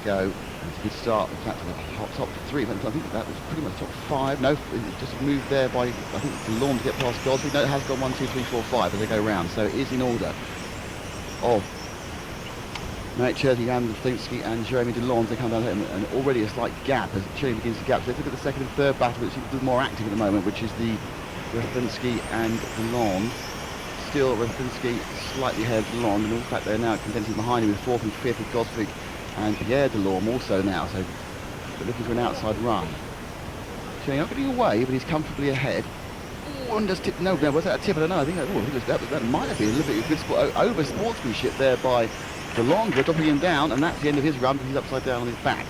go. It's a good start. In fact, top 3. I think that was pretty much top 5. No, it just moved there by, I think, Delorme to get past Gosvig. No, it has got 1, 2, 3, 4, 5 as they go round. So it is in order of Marek Cerny and Ratheisky and Jeremy Delorme. They come down here, and already a slight gap as Cerny begins to gap. So let's look at the second and third battle, which is more active at the moment, which is the Ratheisky and Delorme. Still Ratheisky slightly ahead of Delorme, and in fact they're now condensing behind him with 4th and 5th with Gosvig and Pierre Delorme also now, so they're looking for an outside run. Cerny not getting away, but he's comfortably ahead. Oh, and just tip, no, was that a tip? I don't know, I think that might have been a little bit of good over sportsmanship there by Delorme, dropping him down, and that's the end of his run because he's upside down on his back.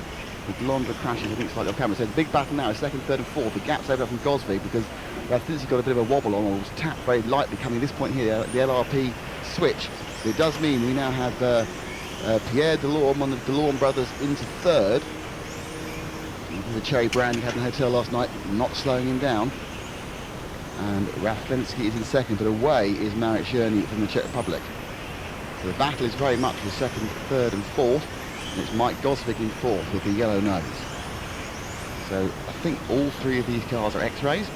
Delorme crashes, I think, slightly off camera. So the big battle now is 2nd, 3rd and 4th. The gap's over from Gosvig because Ratheisky got a bit of a wobble on, or was tapped very lightly coming this point here, the LRP switch. So it does mean we now have Pierre Delorme, one of the Delorme brothers, into 3rd. The cherry brand he had in the hotel last night, not slowing him down. And Ratheisky is in 2nd, but away is Marek Cerny from the Czech Republic. So the battle is very much for 2nd, 3rd and 4th. And it's Mike Gosvig in 4th with the yellow nose. So I think all 3 of these cars are X-rays.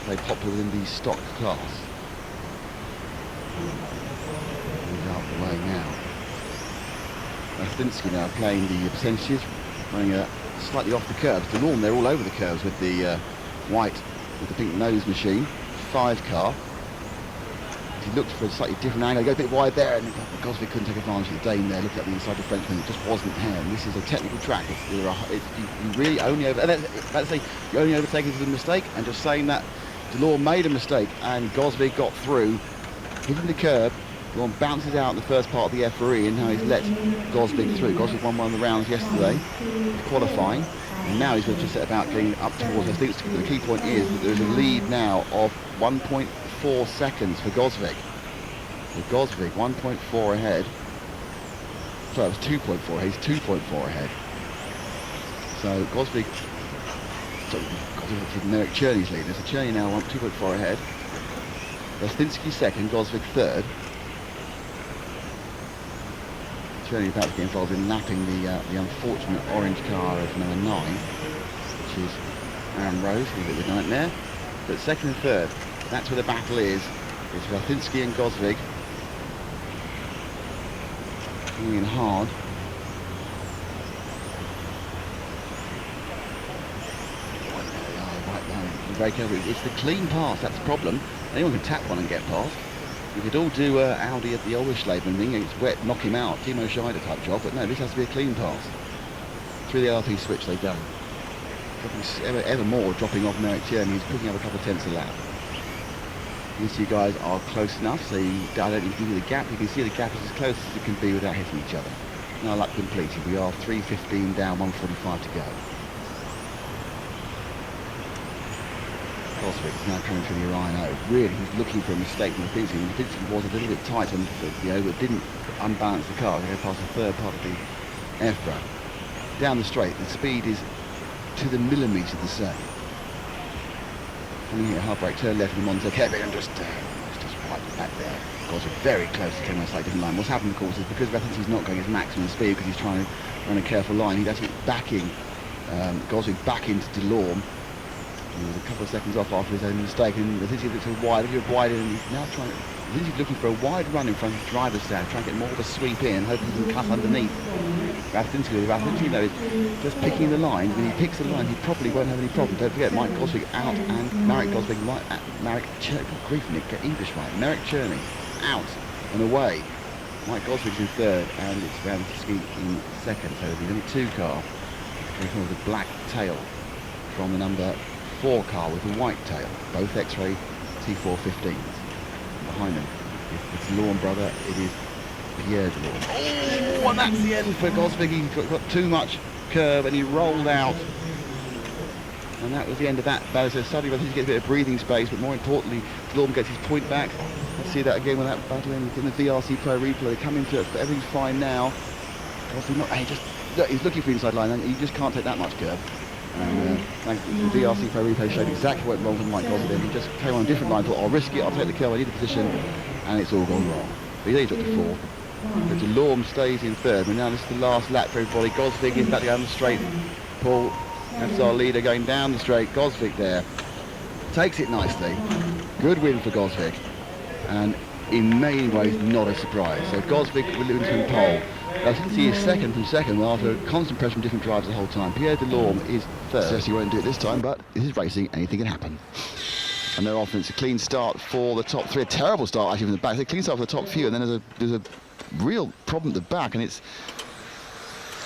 Very popular in the stock class. He's out the way now. Ratheisky now playing the percentages, running slightly off the curves. Delorme, they're all over the curves with the white, with the pink nose machine. 5 car. He looked for a slightly different angle, he got a bit wide there, and Gosvig couldn't take advantage of the Dane there, looked at the inside the Frenchman, it just wasn't him. This is a technical track, you really only over, let's say you only overtake it as a mistake, and just saying that Delorme made a mistake, and Gosvig got through, hitting the curb. Delorme bounces out in the first part of the FRE, and now he's let Gosvig through. Gosvig won one of the rounds yesterday, qualifying, and now he's going to set about getting up towards, I think the key point is that there's a lead now of 1.4 seconds for Gosvig. So Gosvig 1.4 ahead. Sorry, it was 2.4. He's 2.4 ahead. So Gosvig Marek Cerny's lead. There's a Cerny now 2.4 ahead. Ratheisky 2nd, Gosvig 3rd. Cerny about to get involved in lapping the unfortunate orange car of number 9, which is Aaron Rose, a bit of a nightmare. But 2nd and 3rd. That's where the battle is. It's Ratheisky and Gosvig coming in hard. Right now, very careful. It's the clean pass, that's the problem. Anyone can tap one and get past. We could all do Audi at the Olwischleben thing, it's wet, knock him out, Timo Scheider type job, but no, this has to be a clean pass. Through the LRP switch they go. Ever more dropping off Marek Cerny, he's picking up a couple of tenths a lap. These two guys are close enough, so I don't need to give you the gap. You can see the gap is as close as it can be without hitting each other. Now lap completed. We are 3:15 down, 1:45 to go. Gosvig is now coming through the Rhino. Really, he's looking for a mistake in the Ratheisky. The Ratheisky was a little bit tight and but didn't unbalance the car. They go past the 3rd part of the F-run. Down the straight, the speed is to the millimetre the same. Coming here, hard brake, turn left, and Monza Kevin, and just right back there. Gosvig very close to taking a slightly different line. What's happened, of course, is because Ratheisky's not going his maximum speed because he's trying to run a careful line, he's actually backing Gosvig back into Delorme. He was a couple of seconds off after his own mistake, and Ratheisky looks wide, and he's now trying to. He's looking for a wide run in front of the driver's stand, trying to get more of a sweep in, hoping he can cut underneath. Ratheisky, though, is just picking the line. When he picks the line, he probably won't have any problem. Don't forget, Mike Gosvig out and Marek Gosvig right at Marek Cerny. Grief, Nick, get English right. Marek Cerny out and away. Mike Gosvig's in 3rd, and it's Ratheisky in 2nd. So the number 2 car coming with the black tail from the number 4 car with the white tail. Both XRAY T4 15s. Behind them, it's Delorme brother, it is Pierre Delorme. Oh, and that's the end for Gosvig. He got too much curve and he rolled out. And that was the end of that battle. So suddenly Ratheisky gets a bit of breathing space, but more importantly, Delorme gets his point back. Let's see that again with that battle in the VRC Pro replay. They come into it, everything's fine now. Gosvig not, he's looking for the inside line, and you just can't take that much curve. And the VRC Pro replay showed exactly what went wrong with Mike Gosvig. He just came on a different line, thought, I'll risk it, I'll take the curve, I need the position, and it's all gone wrong. But he's only dropped to 4th. But Delorme stays in third. And now this is the last lap for everybody. Gosvig is back down the straight. Paul, that's our leader going down the straight. Gosvig there. Takes it nicely. Good win for Gosvig. And in many ways, not a surprise. So Gosvig will lose from pole. Since he is second from second, after constant pressure from different drivers the whole time. Pierre Delorme is third. Yes, he won't do it this time, but this is racing. Anything can happen. And they're often, it's a clean start for the top three. A terrible start actually from the back. It's a clean start for the top few, and then there's a real problem at the back, and it's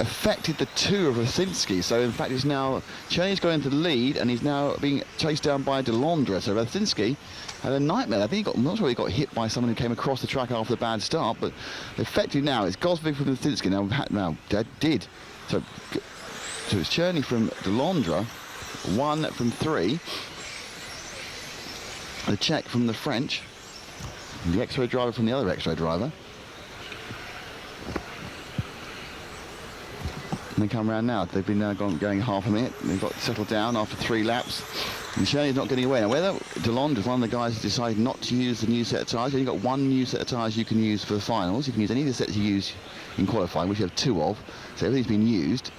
affected the two of Ratheisky. So in fact, it's now Cerny's going into the lead, and he's now being chased down by Delorme. So Ratheisky had a nightmare. I think I'm not sure he got hit by someone who came across the track after the bad start, but effectively now it's Gosvig from Ratheisky. Now that did. So it's Cerny from Delorme, 1 from 3. The Czech from the French, the X-ray driver from the other X-ray driver. And they come around now. They've been going half a minute. They've got settled down after 3 laps. And Cerny's not getting away. Now, whether Delorme is one of the guys who decided not to use the new set of tyres, you've only got 1 new set of tyres you can use for the finals. You can use any of the sets you use in qualifying, which you have 2 of. So everything's been used.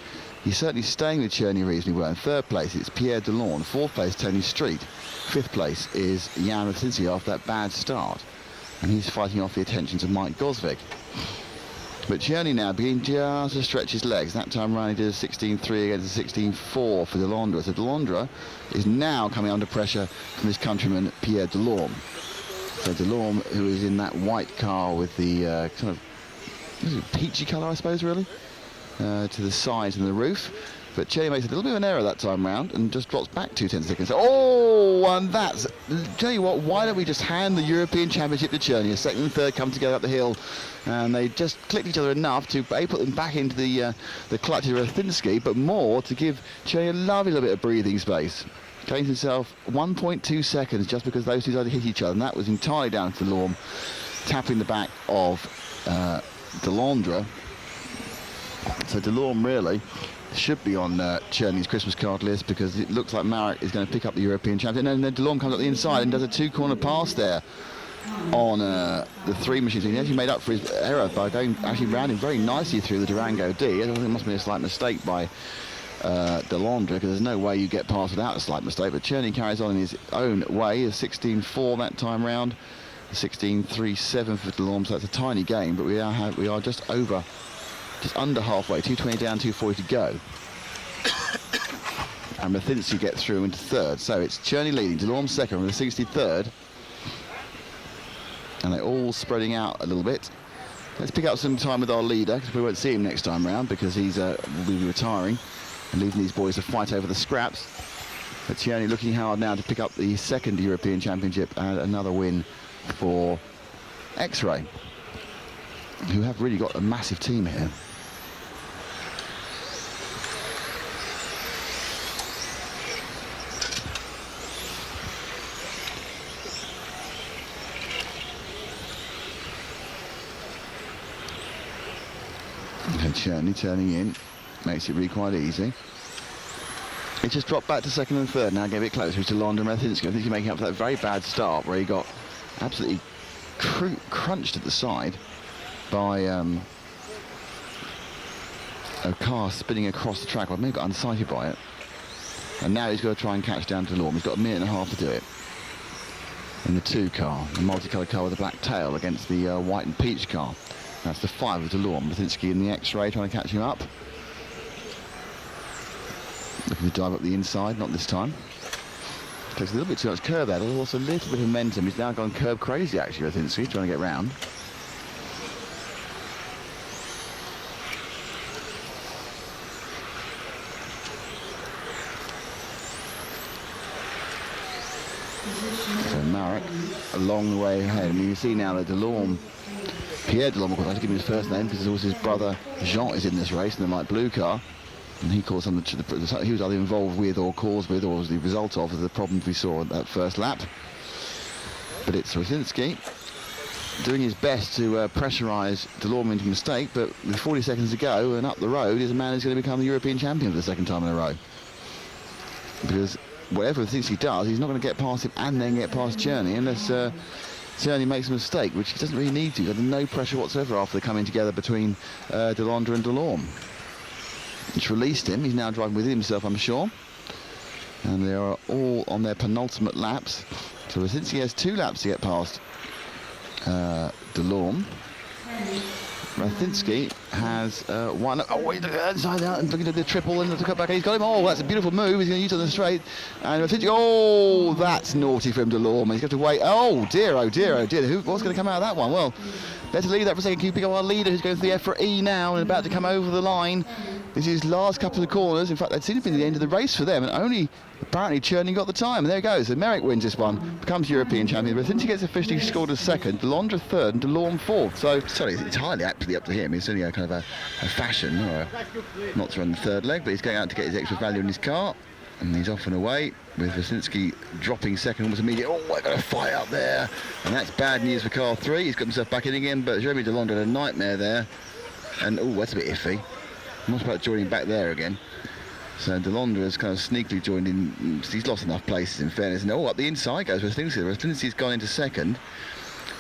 He's certainly staying with Cerny reasonably well. In 3rd place, it's Pierre Delorme. 4th place, Tony Street. 5th place is Jean Delorme after that bad start. And he's fighting off the attentions of Mike Gosvig. But Cerny now beginning just to stretch his legs. That time around he did a 16.3 against a 16.4 for Delorme. So Delorme is now coming under pressure from his countryman Pierre Delorme. So Delorme, who is in that white car with the kind of peachy colour, I suppose, really, to the sides and the roof. But Cerny makes a little bit of an error that time round and just drops back 2/10 seconds. Oh, and that's, tell you what, why don't we just hand the European Championship to Cerny? A 2nd and 3rd come together up the hill, and they just clicked each other enough to put them back into the clutch of Ratheisky, but more to give Cerny a lovely little bit of breathing space. Gains himself 1.2 seconds just because those two decided to hit each other, and that was entirely down to Delorme tapping the back of Delorme. So Delorme really should be on Cerny's Christmas card list, because it looks like Marek is going to pick up the European champion. And then Delorme comes up the inside and does a 2-corner pass there on the 3 machines. He actually made up for his error by going actually rounding very nicely through the Durango D. I think it must have been a slight mistake by Delorme, because there's no way you get past without a slight mistake. But Cerny carries on in his own way. A 16.4 that time round, a 16.37 for Delorme. So that's a tiny gain, but we are just under halfway, 2:20 down, 2:40 to go. And Ratheisky get through into 3rd. So it's Cerny leading, Delorme 2nd, and Ratheisky 3rd. And they're all spreading out a little bit. Let's pick up some time with our leader, because we won't see him next time round, because he's will be retiring and leaving these boys to fight over the scraps. But Cerny looking hard now to pick up the 2nd European Championship and another win for X-Ray, who have really got a massive team here. And Cerny turning in, makes it really quite easy. It just dropped back to 2nd and 3rd, now get a bit closer to Delorme and Ratheisky. I think he's making up for that very bad start where he got absolutely crunched at the side by a car spinning across the track. Well, maybe got unsighted by it. And now he's got to try and catch down to Delorme. He's got a minute and a half to do it. In the 2 car, the multicoloured car with a black tail against the white and peach car. That's the 5 of Delorme. Ratheisky in the X-ray trying to catch him up. Looking to dive up the inside, not this time. Takes a little bit too much curve there. There's also a little bit of momentum. He's now gone curve crazy, actually, Ratheisky, trying to get round. So Marek a long way ahead. I mean, you see now that Pierre Delorme, of course, I have to give him his first name because also his brother Jean is in this race in the light blue car, and he caused some he was either involved with or caused with or was the result of the problems we saw at that first lap. But it's Ratheisky doing his best to pressurise Delorme into a mistake, but with 40 seconds to go and up the road is a man who's going to become the European champion for the 2nd time in a row. Because whatever Ratheisky does, he's not going to get past him and then get past Cerny unless Cerny makes a mistake, which he doesn't really need to. There's no pressure whatsoever after the coming together between Delorme and Delorme. It's released him. He's now driving within himself, I'm sure. And they are all on their penultimate laps. So Ratheisky has 2 laps to get past Delorme. Ratheisky has 1. Oh, wait, inside out and looking at the triple and to cut back. He's got him. Oh, that's a beautiful move. He's going to use it on the straight. And Ratheisky, oh, that's naughty from Delorme. He's got to wait. Oh dear, oh dear, oh dear. What's going to come out of that one? Well, let's leave that for a second. Keeping up our leader who's going for the XRAY now and about to come over the line. This is his last couple of corners. In fact, that seems to be the end of the race for them, and only apparently Cerny got the time. And there he goes. So Marek wins this one, becomes European champion. But since he gets officially scored as second, Delorme third, and Delorme fourth. So sorry, it's entirely actually up to him. It's only a kind of a fashion, or not to run the third leg, but he's going out to get his extra value in his car, and he's off and away with Ratheisky dropping second almost immediately. Oh, I got a fight up there, and that's bad news for car 3. He's got himself back in again, but Jeremy Delorme had a nightmare there, and oh, that's a bit iffy. I'm not about joining back there again. So Delorme has kind of sneakily joined in. He's lost enough places, in fairness. And oh, up the inside goes Ratheisky. Ratheisky's gone into second.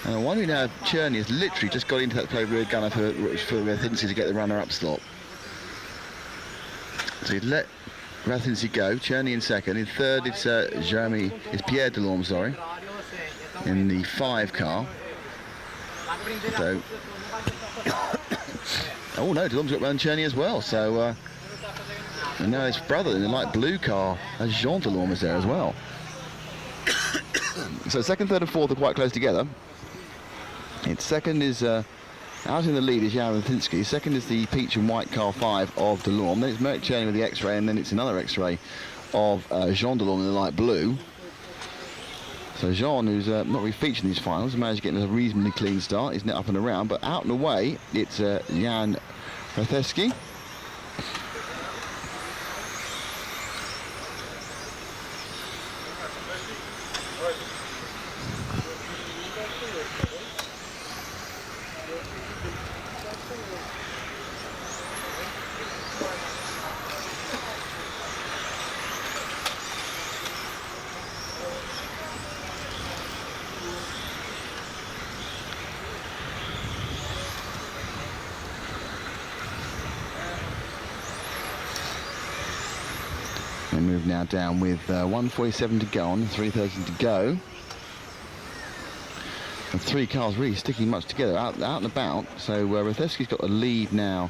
And I wonder now if Cerny has literally just got into that play rear gunner for Ratheisky to get the runner-up slot. So he'd let Ratheisky go. Cerny in second. In third, it's Pierre Delorme, sorry, in the 5 car. So. Oh no, Delorme's got round Cerny as well, so and now his brother in the light blue car, Jean Delorme, is there as well. So second, third and fourth are quite close together. It's second is out in the lead is Jean Ratheisky. Second is the peach and white car 5 of Delorme. Then it's Marek Cerny with the XRAY, and then it's another XRAY of Jean Delorme in the light blue. So Jean, who's not really featured in these finals, managed to get a reasonably clean start. He's now up and around, but out and away, it's Jean Ratheisky. They move now down with 1:47 to go on, 3:30 to go. And 3 cars really sticking much together, out and about. So Ratheisky's got a lead now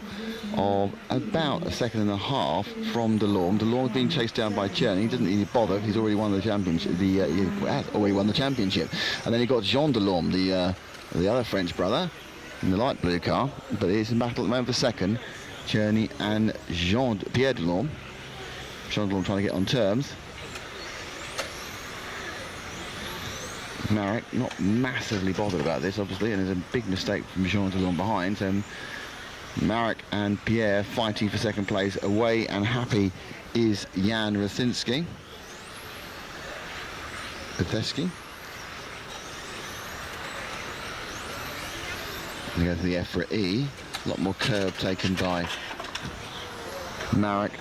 of about a second and a half from Delorme. Delorme's being chased down by Cerny. He doesn't really bother. He's already won the championship. He has already won the championship. And then you've got Jean Delorme, the other French brother, in the light blue car. But it's in battle at the moment for second. Cerny and Pierre Delorme. Jean Delorme trying to get on terms. Marek not massively bothered about this, obviously, and there's a big mistake from Jean Delorme behind. So Marek and Pierre fighting for second place. Away and happy is Jean Ratheisky. We go to the XRAY. A lot more curb taken by Marek,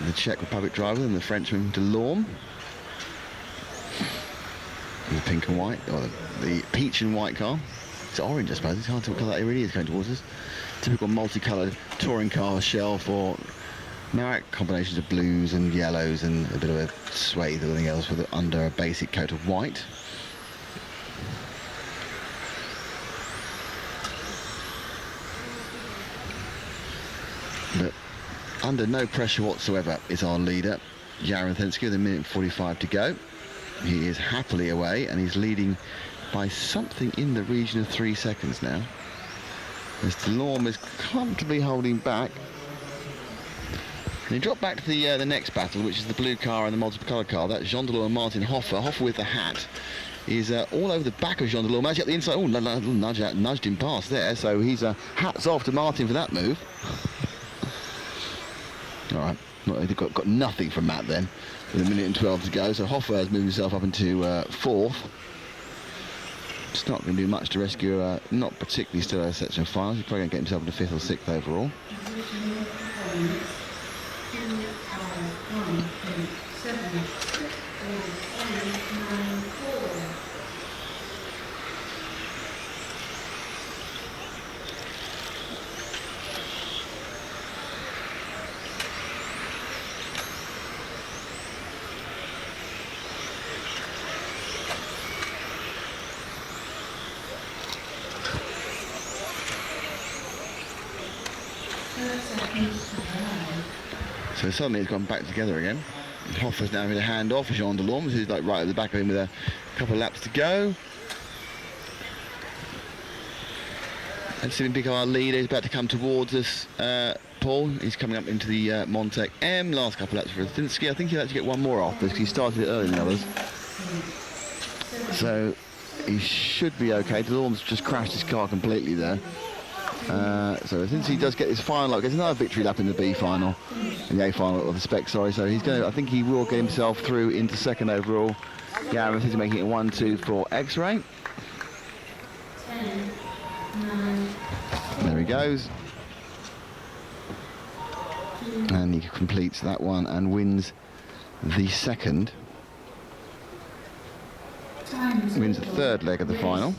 the Czech Republic driver, than the Frenchman Delorme. The pink and white, or the peach and white car. It's orange, I suppose. It's hard to what colour it really is going towards us. Typical multicoloured touring car shell for Marek. Combinations of blues and yellows and a bit of a swathe or anything else with under a basic coat of white. But under no pressure whatsoever is our leader, Jean Ratheisky, with 1:45 to go. He is happily away, and he's leading by something in the region of 3 seconds now. As Delorme is comfortably holding back. And he dropped back to the next battle, which is the blue car and the multicoloured car. That's Jean Delorme and Martin Hoffer. Hoffer with the hat is all over the back of Jean Delorme. Actually, at the inside, nudged him past there. So he's hats off to Martin for that move. All right, they've got nothing from Matt then. With 1:12 to go, so Hoffer has moved himself up into 4th. It's not going to do much to rescue not particularly still a section of finals. He's probably going to get himself into 5th or 6th overall. So suddenly it's gone back together again. Hoffer's now having a hand off for Jean Delorme, who's like right at the back of him with a couple of laps to go. And see him pick up our lead. He's about to come towards us, Paul. He's coming up into the Montec M. Last couple of laps for Ratheisky. I think he'll actually get one more off this because he started it earlier than the others. So he should be okay. Delorme's just crashed his car completely there. So since he does get his final lap, gets another victory lap in the B final, in the A final of the spec, sorry. So he's going to, I think he will get himself through into second overall. Gareth is making it 1-2 for X-Ray. There he goes. And he completes that one and wins the second. Wins the third leg of the final.